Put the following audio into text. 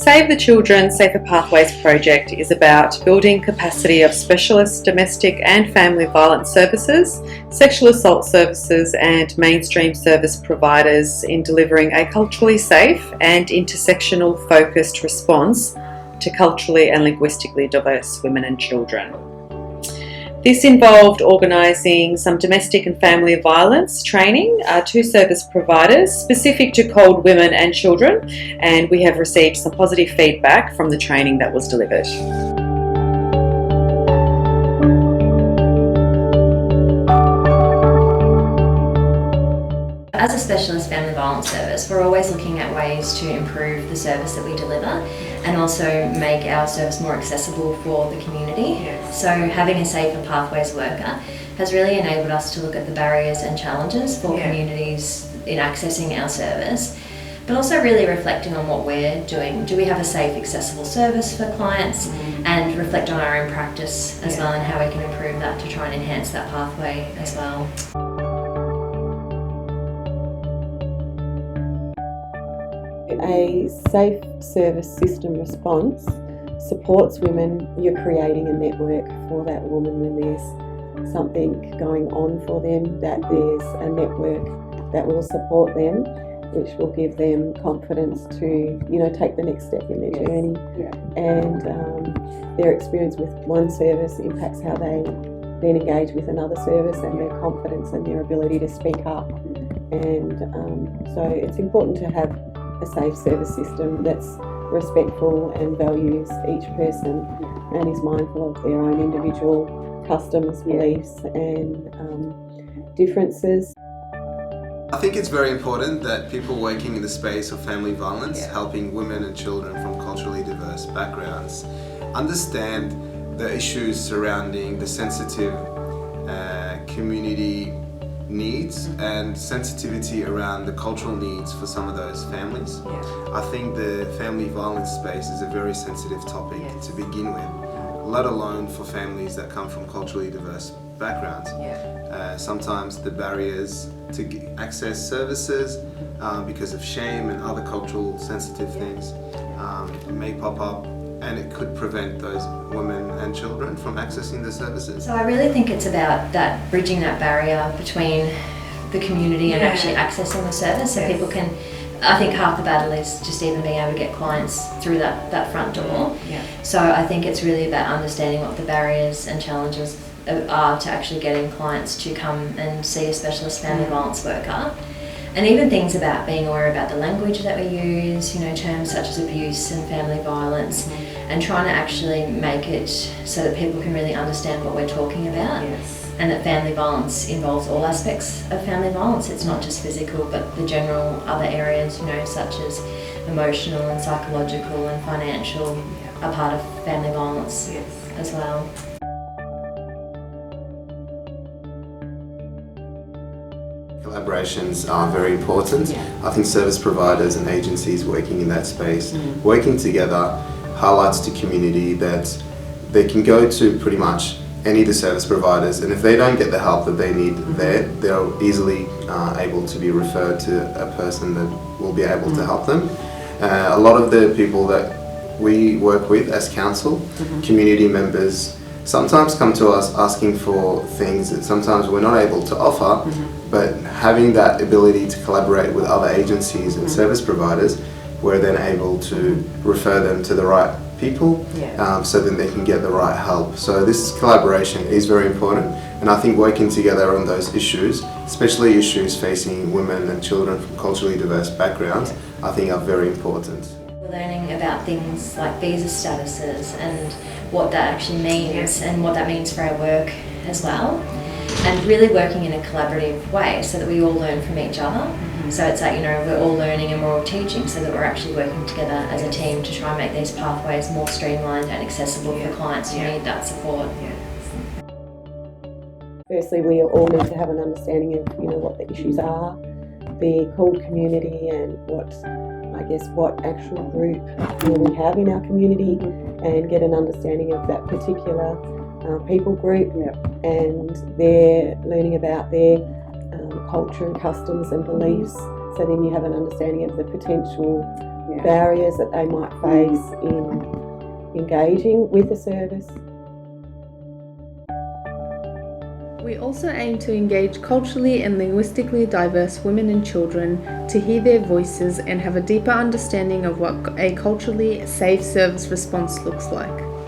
Save the Children Safer Pathways project is about building capacity of specialist domestic and family violence services, sexual assault services and mainstream service providers in delivering a culturally safe and intersectional focused response to culturally and linguistically diverse women and children. This involved organising some domestic and family violence training to service providers specific to CALD women and children, and we have received some positive feedback from the training that was delivered. As a specialist family violence service, we're always looking at ways to improve the service that we deliver and also make our service more accessible for the community. Yes. So having a Safer Pathways worker has really enabled us to look at the barriers and challenges for communities in accessing our service, but also really reflecting on what we're doing. Do we have a safe, accessible service for clients? And reflect on our own practice as well and how we can improve that to try and enhance that pathway as well. A safe service system response supports women. You're creating a network for that woman when there's something going on for them, that there's a network that will support them, which will give them confidence to, take the next step in their journey. And their experience with one service impacts how they then engage with another service and their confidence and their ability to speak up. And so it's important to have a safe service system that's respectful and values each person and is mindful of their own individual customs, beliefs and differences. I think it's very important that people working in the space of family violence, helping women and children from culturally diverse backgrounds, understand the issues surrounding the sensitive community needs and sensitivity around the cultural needs for some of those families. I think the family violence space is a very sensitive topic to begin with, let alone for families that come from culturally diverse backgrounds. Sometimes the barriers to access services because of shame and other cultural sensitive things may pop up, and it could prevent those women and children from accessing the services. So I really think it's about that bridging that barrier between the community and actually accessing the service, so people can, I think half the battle is just even being able to get clients through that front door. So I think it's really about understanding what the barriers and challenges are to actually getting clients to come and see a specialist family violence worker. And even things about being aware about the language that we use, terms such as abuse and family violence, and trying to actually make it so that people can really understand what we're talking about. And that family violence involves all aspects of family violence. It's not just physical, but the general other areas, such as emotional and psychological and financial are part of family violence as well. Collaborations are very important. I think service providers and agencies working in that space, working together, highlights to community that they can go to pretty much any of the service providers, and if they don't get the help that they need there, they're easily able to be referred to a person that will be able to help them. A lot of the people that we work with as council, community members, sometimes come to us asking for things that sometimes we're not able to offer, but having that ability to collaborate with other agencies and service providers, we're then able to refer them to the right people so then they can get the right help. So this collaboration is very important, and I think working together on those issues, especially issues facing women and children from culturally diverse backgrounds, I think are very important. We're learning about things like visa statuses and what that actually means and what that means for our work as well, and really working in a collaborative way so that we all learn from each other. So it's like, we're all learning and we're all teaching, so that we're actually working together as a team to try and make these pathways more streamlined and accessible for clients who need that support. Firstly, we all need to have an understanding of what the issues are, the CALD community, and what actual group we have in our community, and get an understanding of that particular people group, and they're learning about their culture and customs and beliefs. So then you have an understanding of the potential barriers that they might face in engaging with the service. We also aim to engage culturally and linguistically diverse women and children to hear their voices and have a deeper understanding of what a culturally safe service response looks like.